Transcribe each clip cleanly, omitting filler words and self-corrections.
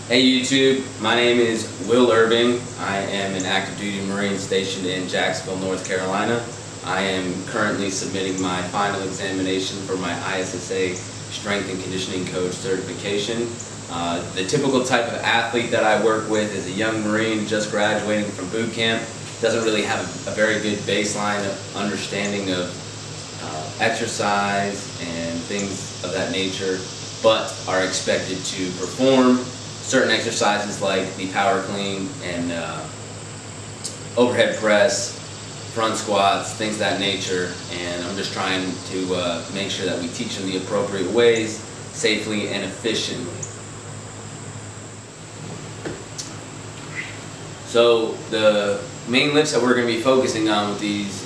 Hey YouTube, my name is Will Irving. I am an active duty Marine stationed in Jacksonville, North Carolina. I am currently submitting my final examination for my ISSA Strength and Conditioning Coach certification. The typical type of athlete that I work with is a young Marine just graduating from boot camp. Doesn't really have a very good baseline of understanding of exercise and things of that nature, but are expected to perform certain exercises like the power clean and overhead press, front squats, things of that nature. And I'm just trying to make sure that we teach them the appropriate ways, safely and efficiently. So the main lifts that we're going to be focusing on with these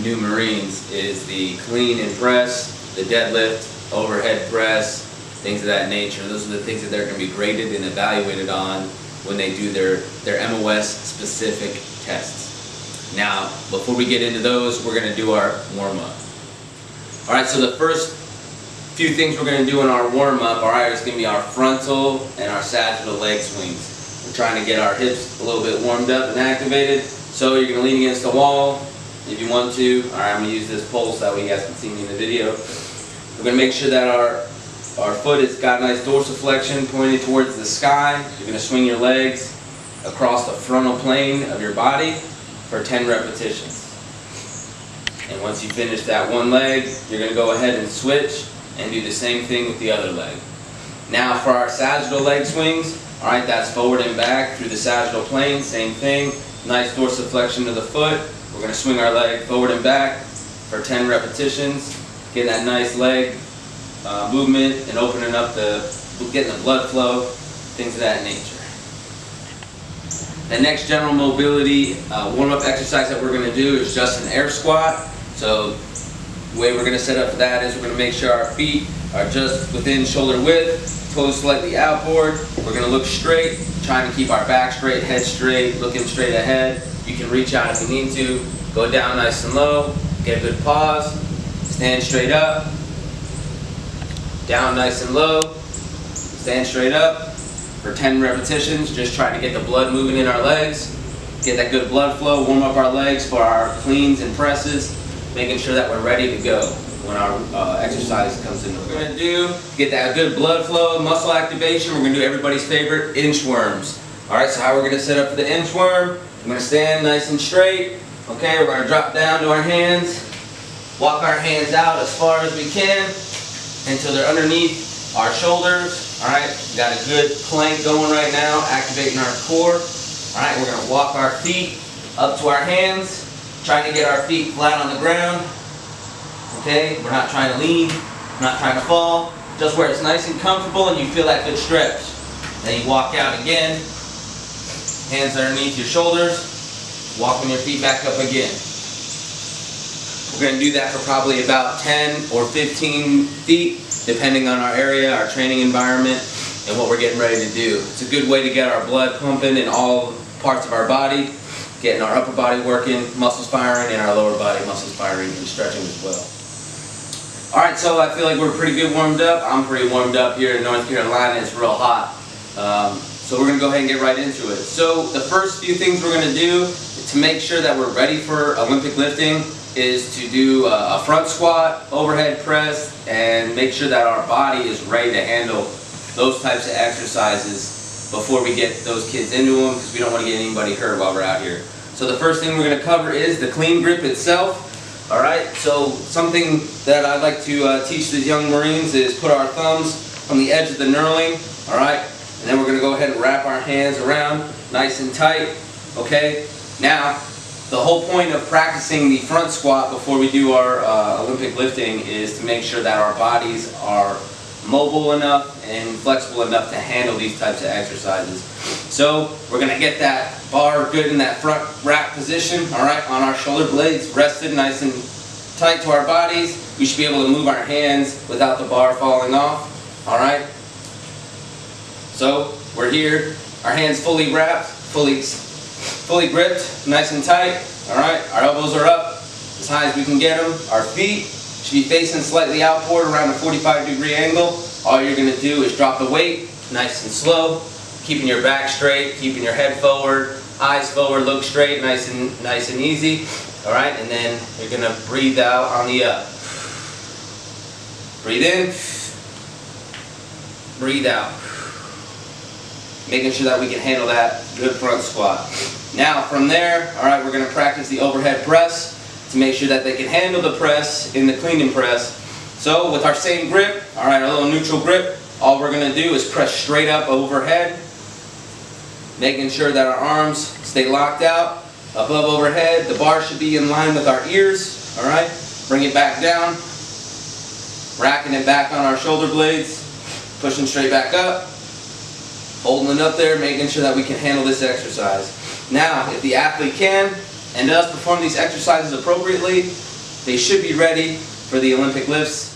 new Marines is the clean and press, the deadlift, overhead press, things of that nature. Those are the things that they're going to be graded and evaluated on when they do their MOS specific tests. Now, before we get into those, we're going to do our warm-up. Alright, so the first few things we're going to do in our warm-up, alright, is going to be our frontal and our sagittal leg swings. We're trying to get our hips a little bit warmed up and activated. So you're going to lean against the wall if you want to. Alright, I'm going to use this pole so that way you guys can see me in the video. We're going to make sure that our foot has got a nice dorsal flexion pointed towards the sky. You're going to swing your legs across the frontal plane of your body for 10 repetitions. And once you finish that one leg, you're going to go ahead and switch and do the same thing with the other leg. Now for our sagittal leg swings, alright, that's forward and back through the sagittal plane, same thing. Nice dorsal flexion of the foot. We're going to swing our leg forward and back for 10 repetitions. Getting that nice leg movement and opening up getting the blood flow, things of that nature. The next general mobility warm-up exercise that we're going to do is just an air squat. So the way we're going to set up for that is we're going to make sure our feet are just within shoulder width, toes slightly outboard. We're going to look straight, trying to keep our back straight, head straight, looking straight ahead. You can reach out if you need to. Go down nice and low, get a good pause, stand straight up, down nice and low, stand straight up for 10 repetitions, just trying to get the blood moving in our legs, get that good blood flow, warm up our legs for our cleans and presses, making sure that we're ready to go when our exercise comes in. What we're going to do, get that good blood flow, muscle activation, we're going to do everybody's favorite, inchworms. Alright, so how we're going to set up for the inchworm, I'm going to stand nice and straight. Okay, we're going to drop down to our hands, walk our hands out as far as we can until they're underneath our shoulders. Alright, we got a good plank going right now, activating our core. Alright, we're going to walk our feet up to our hands, trying to get our feet flat on the ground. Okay, we're not trying to lean, we're not trying to fall, just where it's nice and comfortable and you feel that good stretch. Then you walk out again, hands underneath your shoulders, walking your feet back up again. We're going to do that for probably about 10 or 15 feet, depending on our area, our training environment, and what we're getting ready to do. It's a good way to get our blood pumping in all parts of our body, getting our upper body working, muscles firing, and our lower body muscles firing and stretching as well. Alright, so I feel like we're pretty good warmed up. I'm pretty warmed up here in North Carolina. It's real hot. So we're going to go ahead and get right into it. So the first few things we're going to do to make sure that we're ready for Olympic lifting is to do a front squat, overhead press, and make sure that our body is ready to handle those types of exercises before we get those kids into them, because we don't want to get anybody hurt while we're out here. So the first thing we're going to cover is the clean grip itself. Alright, so something that I'd like to teach the young Marines is put our thumbs on the edge of the knurling. Alright, and then we're going to go ahead and wrap our hands around nice and tight. Okay, now the whole point of practicing the front squat before we do our Olympic lifting is to make sure that our bodies are mobile enough and flexible enough to handle these types of exercises. So we're going to get that bar good in that front rack position, alright, on our shoulder blades, rested nice and tight to our bodies. We should be able to move our hands without the bar falling off, alright. So we're here, our hands fully wrapped, fully gripped, nice and tight. Alright, our elbows are up as high as we can get them. Our feet should be facing slightly outward around a 45-degree angle. All you're going to do is drop the weight nice and slow. keeping your back straight, keeping your head forward, eyes forward, look straight, nice and easy. All right, and then you're gonna breathe out on the up. Breathe in, breathe out. Making sure that we can handle that good front squat. Now from there, all right, we're gonna practice the overhead press to make sure that they can handle the press in the clean and press. So with our same grip, all right, our little neutral grip, all we're gonna do is press straight up overhead, making sure that our arms stay locked out, above overhead. The bar should be in line with our ears, all right? Bring it back down, racking it back on our shoulder blades, pushing straight back up, holding it up there, making sure that we can handle this exercise. Now, if the athlete can and does perform these exercises appropriately, they should be ready for the Olympic lifts.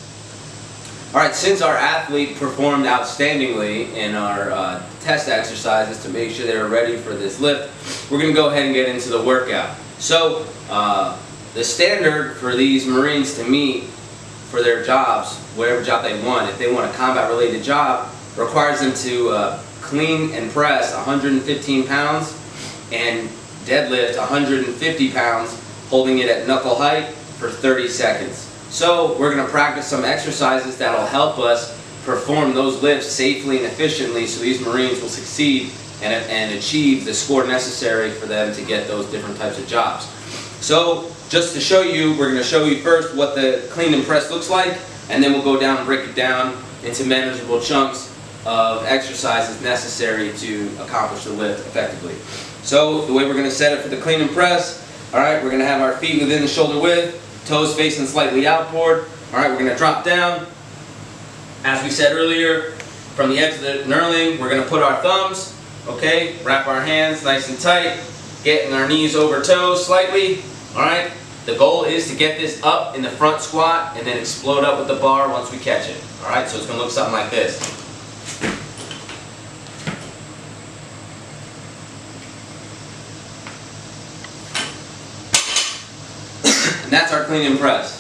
All right, since our athlete performed outstandingly in our test exercises to make sure they were ready for this lift, we're going to go ahead and get into the workout. So, the standard for these Marines to meet for their jobs, whatever job they want, if they want a combat-related job, requires them to clean and press 115 pounds and deadlift 150 pounds, holding it at knuckle height for 30 seconds. So we're going to practice some exercises that will help us perform those lifts safely and efficiently so these Marines will succeed and achieve the score necessary for them to get those different types of jobs. So just to show you, we're going to show you first what the clean and press looks like, and then we'll go down and break it down into manageable chunks of exercises necessary to accomplish the lift effectively. So the way we're going to set it for the clean and press, all right, we're going to have our feet within the shoulder width, toes facing slightly outboard. All right, we're going to drop down. As we said earlier, from the edge of the knurling, we're going to put our thumbs, okay, wrap our hands nice and tight, getting our knees over toes slightly. All right, the goal is to get this up in the front squat and then explode up with the bar once we catch it. All right, so it's going to look something like this. And that's our clean and press.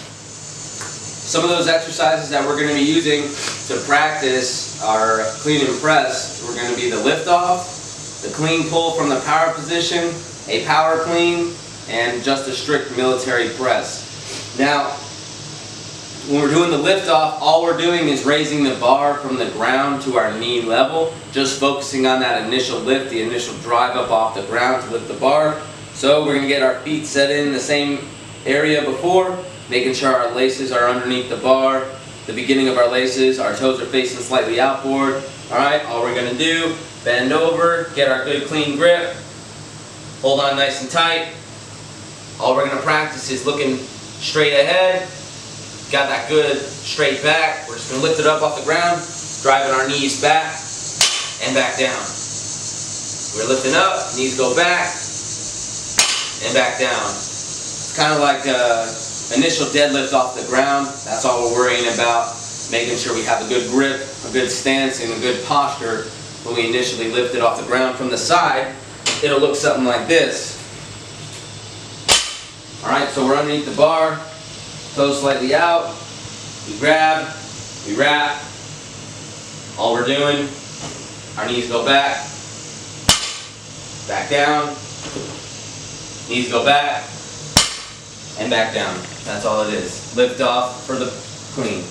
Some of those exercises that we're going to be using to practice our clean and press, we're going to be the lift off, the clean pull from the power position, a power clean, and just a strict military press. Now, when we're doing the lift off, all we're doing is raising the bar from the ground to our knee level, just focusing on that initial lift, the initial drive up off the ground to lift the bar. So we're going to get our feet set in the same area before, making sure our laces are underneath the bar, the beginning of our laces, our toes are facing slightly outboard. Alright, all we're going to do, bend over, get our good clean grip, hold on nice and tight. All we're going to practice is looking straight ahead, got that good straight back. We're just going to lift it up off the ground, driving our knees back and back down. We're lifting up, knees go back and back down. It's kind of like initial deadlift off the ground. That's all we're worrying about, making sure we have a good grip, a good stance, and a good posture when we initially lift it off the ground. From the side, it'll look something like this. Alright, so we're underneath the bar, toes slightly out, we grab, we wrap. All we're doing, our knees go back down, knees go back, and back down. That's all it is. Lift off for the clean.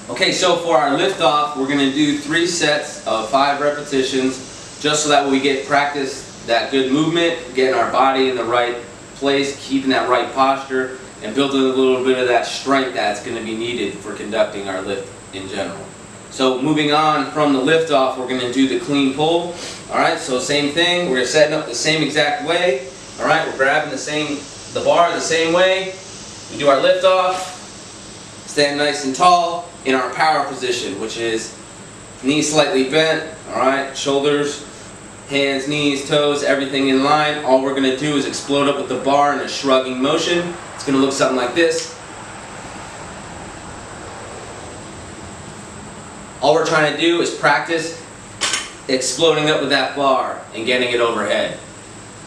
Okay, so for our lift off, we're going to do 3 sets of 5 repetitions, just so that we get practice, that good movement, getting our body in the right place, keeping that right posture, and building a little bit of that strength that's going to be needed for conducting our lift in general. So moving on from the lift off, we're going to do the clean pull. Alright, so same thing, we're setting up the same exact way. Alright, we're grabbing the bar the same way. We do our lift off, stand nice and tall in our power position, which is knees slightly bent, alright, shoulders, hands, knees, toes, everything in line. All we're going to do is explode up with the bar in a shrugging motion. It's going to look something like this. All we're trying to do is practice exploding up with that bar and getting it overhead.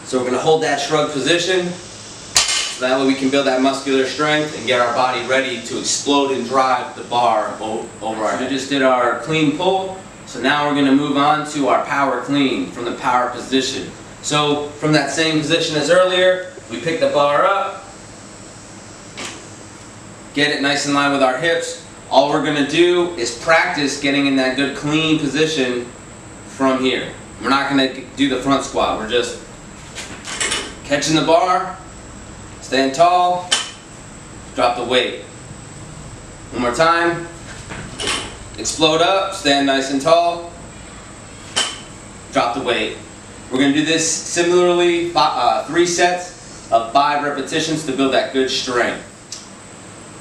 So we're going to hold that shrug position, so that way we can build that muscular strength and get our body ready to explode and drive the bar over our head. We just did our clean pull. So now we're going to move on to our power clean from the power position. So from that same position as earlier, we pick the bar up, get it nice in line with our hips. All we're going to do is practice getting in that good clean position from here. We're not going to do the front squat. We're just catching the bar, stand tall, drop the weight. One more time. Explode up, stand nice and tall, drop the weight. We're going to do this similarly, 3 sets of 5 repetitions to build that good strength.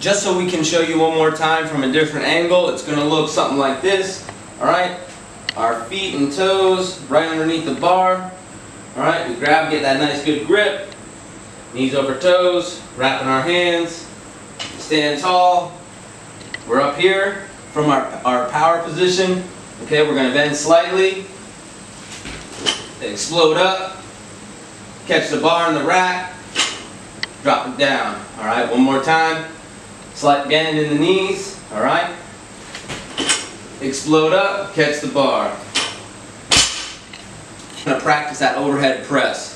Just so we can show you one more time from a different angle, it's going to look something like this. Alright, our feet and toes right underneath the bar. Alright, we grab, get that nice good grip, knees over toes, wrapping our hands, stand tall. We're up here from our power position. Okay, we're going to bend slightly, explode up, catch the bar in the rack, drop it down. Alright, one more time. Slight bend in the knees. Alright, explode up, catch the bar. I'm going to practice that overhead press.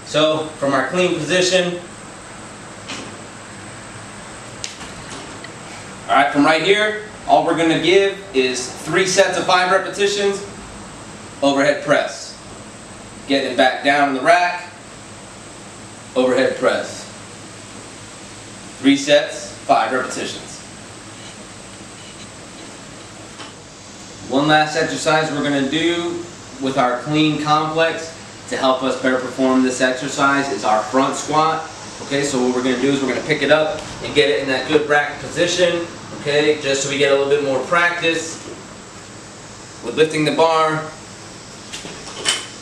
So from our clean position, alright, from right here, all we're going to give is 3 sets of 5 repetitions, overhead press. Getting it back down in the rack, overhead press. 3 sets, 5 repetitions. One last exercise we're going to do with our clean complex to help us better perform this exercise is our front squat. Okay, so what we're going to do is we're going to pick it up and get it in that good rack position. Okay, just so we get a little bit more practice with lifting the bar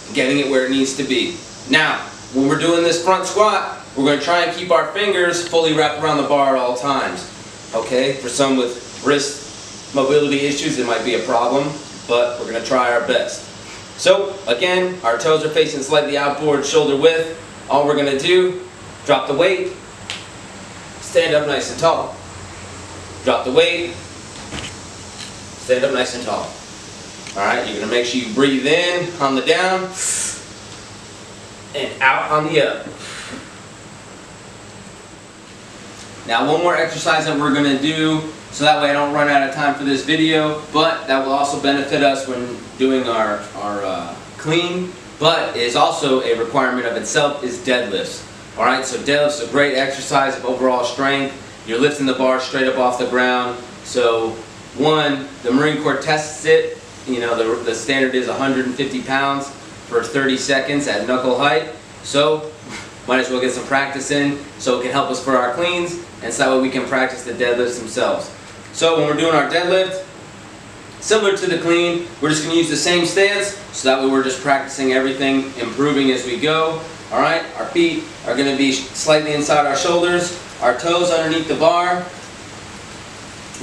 and getting it where it needs to be. Now, when we're doing this front squat, we're going to try and keep our fingers fully wrapped around the bar at all times. Okay, for some with wrist mobility issues, it might be a problem, but we're going to try our best. So, again, our toes are facing slightly outboard, shoulder width. All we're going to do, drop the weight, stand up nice and tall. Drop the weight, stand up nice and tall. Alright, you're going to make sure you breathe in on the down and out on the up. Now one more exercise that we're going to do, so that way I don't run out of time for this video, but that will also benefit us when doing our clean, but is also a requirement of itself, is deadlifts. Alright, so deadlifts is a great exercise of overall strength. You're lifting the bar straight up off the ground. So one, the Marine Corps tests it. You know, the standard is 150 pounds for 30 seconds at knuckle height. So might as well get some practice in so it can help us for our cleans, and so that way we can practice the deadlifts themselves. So when we're doing our deadlift, similar to the clean, we're just going to use the same stance, so that way we're just practicing everything, improving as we go. Alright, our feet are going to be slightly inside our shoulders. Our toes underneath the bar.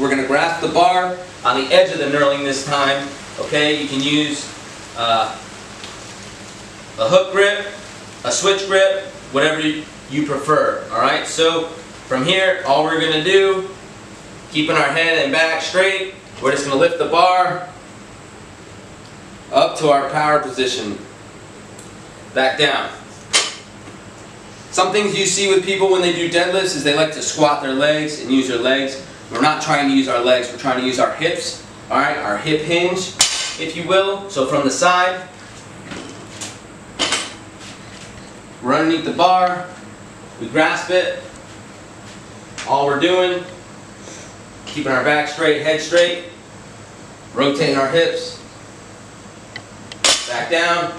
We're going to grasp the bar on the edge of the knurling this time. Okay, you can use a hook grip, a switch grip, whatever you prefer. Alright, so from here, all we're going to do, keeping our head and back straight, we're just going to lift the bar up to our power position. Back down. Some things you see with people when they do deadlifts is they like to squat their legs and use their legs. We're not trying to use our legs, we're trying to use our hips, alright, our hip hinge, if you will. So from the side, we're underneath the bar, we grasp it. All we're doing, keeping our back straight, head straight, rotating our hips, back down,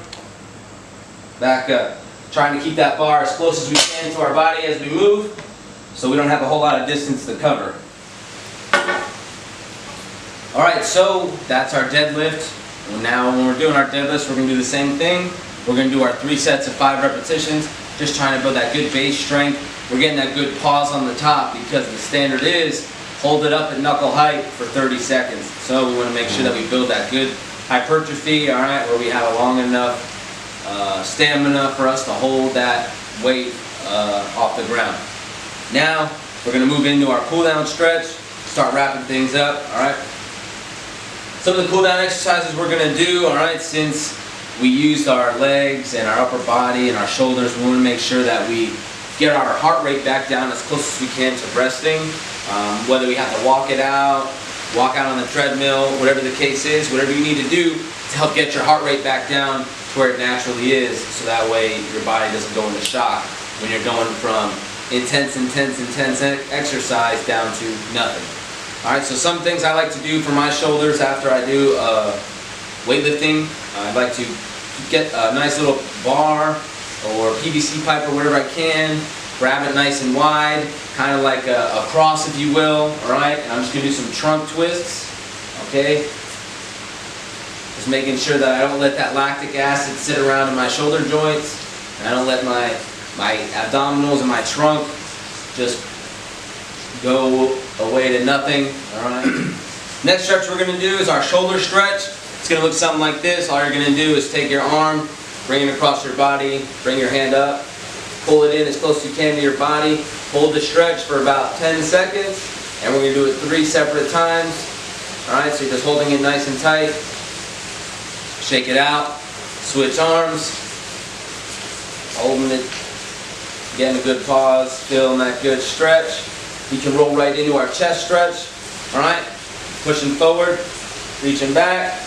back up. Trying to keep that bar as close as we can to our body as we move, so we don't have a whole lot of distance to cover. Alright, so that's our deadlift. And now when we're doing our deadlifts, we're going to do the same thing. We're going to do our 3 sets of 5 repetitions, just trying to build that good base strength. We're getting that good pause on the top because the standard is hold it up at knuckle height for 30 seconds. So we want to make sure that we build that good hypertrophy, alright, where we have a long enough stamina for us to hold that weight off the ground. Now we're going to move into our cool down stretch, start wrapping things up. Alright, Some of the cool down exercises we're going to do, alright, since we used our legs and our upper body and our shoulders, we want to make sure that we get our heart rate back down as close as we can to resting. Whether we have to walk out on the treadmill, whatever the case is, whatever you need to do to help get your heart rate back down to where it naturally is, so that way your body doesn't go into shock when you're going from intense exercise down to nothing. Alright, so some things I like to do for my shoulders after I do weightlifting. I'd like to get a nice little bar or PVC pipe or whatever I can, grab it nice and wide, kind of like a cross if you will, alright? And I'm just going to do some trunk twists, okay? Just making sure that I don't let that lactic acid sit around in my shoulder joints, and I don't let my abdominals and my trunk just go away to nothing, alright? Next stretch we're going to do is our shoulder stretch. It's going to look something like this. All you're going to do is take your arm, bring it across your body, bring your hand up, pull it in as close as you can to your body, hold the stretch for about 10 seconds, and we're going to do it 3 separate times. Alright, so you're just holding it nice and tight. Shake it out, switch arms, holding it, getting a good pause, feeling that good stretch. We can roll right into our chest stretch. Alright, pushing forward, reaching back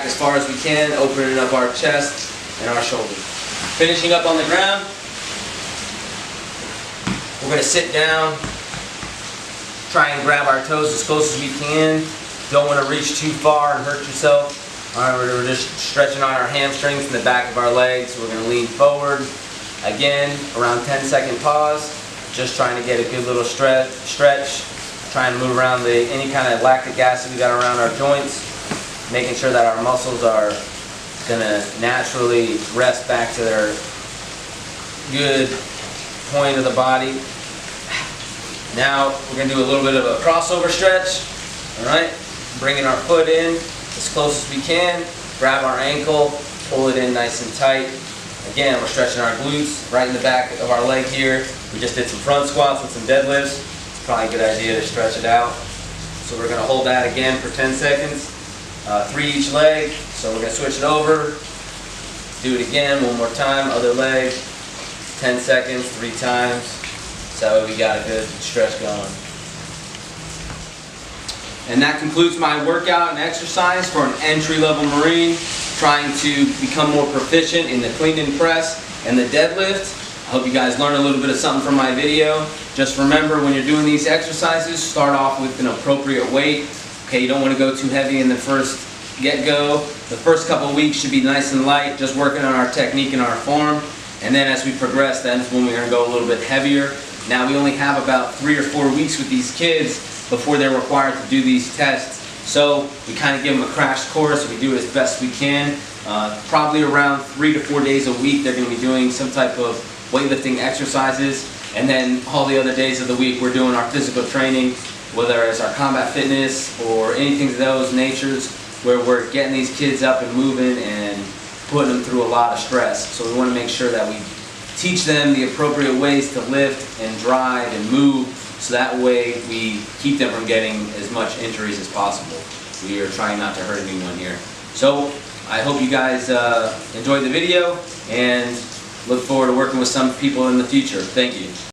as far as we can, opening up our chest and our shoulders. Finishing up on the ground, we're going to sit down, try and grab our toes as close as we can. Don't want to reach too far and hurt yourself. Alright, we're just stretching out our hamstrings and the back of our legs. We're going to lean forward. Again, around 10-second pause. Just trying to get a good little stretch. Trying to move around any kind of lactic acid we got around our joints. Making sure that our muscles are going to naturally rest back to their good point of the body. Now we're going to do a little bit of a crossover stretch. Alright, bringing our foot in as close as we can, grab our ankle, pull it in nice and tight. Again, we're stretching our glutes right in the back of our leg here. We just did some front squats and some deadlifts. It's probably a good idea to stretch it out. So we're going to hold that again for 10 seconds. 3 each leg. So we're going to switch it over. Do it again one more time. Other leg. 10 seconds, 3 times. So we got a good stretch going. And that concludes my workout and exercise for an entry-level Marine trying to become more proficient in the clean and press and the deadlift. I hope you guys learned a little bit of something from my video. Just remember, when you're doing these exercises, start off with an appropriate weight. Okay, you don't want to go too heavy in the first get-go. The first couple of weeks should be nice and light, just working on our technique and our form. And then as we progress, that's when we're going to go a little bit heavier. Now we only have about 3 or 4 weeks with these kids before they're required to do these tests. So we kind of give them a crash course. We do it as best we can. Probably around 3 to 4 days a week they're going to be doing some type of weightlifting exercises. And then all the other days of the week we're doing our physical training, whether it's our combat fitness or anything of those natures, where we're getting these kids up and moving and putting them through a lot of stress. So we want to make sure that we teach them the appropriate ways to lift and drive and move, so that way we keep them from getting as much injuries as possible. We are trying not to hurt anyone here. So I hope you guys enjoyed the video and look forward to working with some people in the future. Thank you.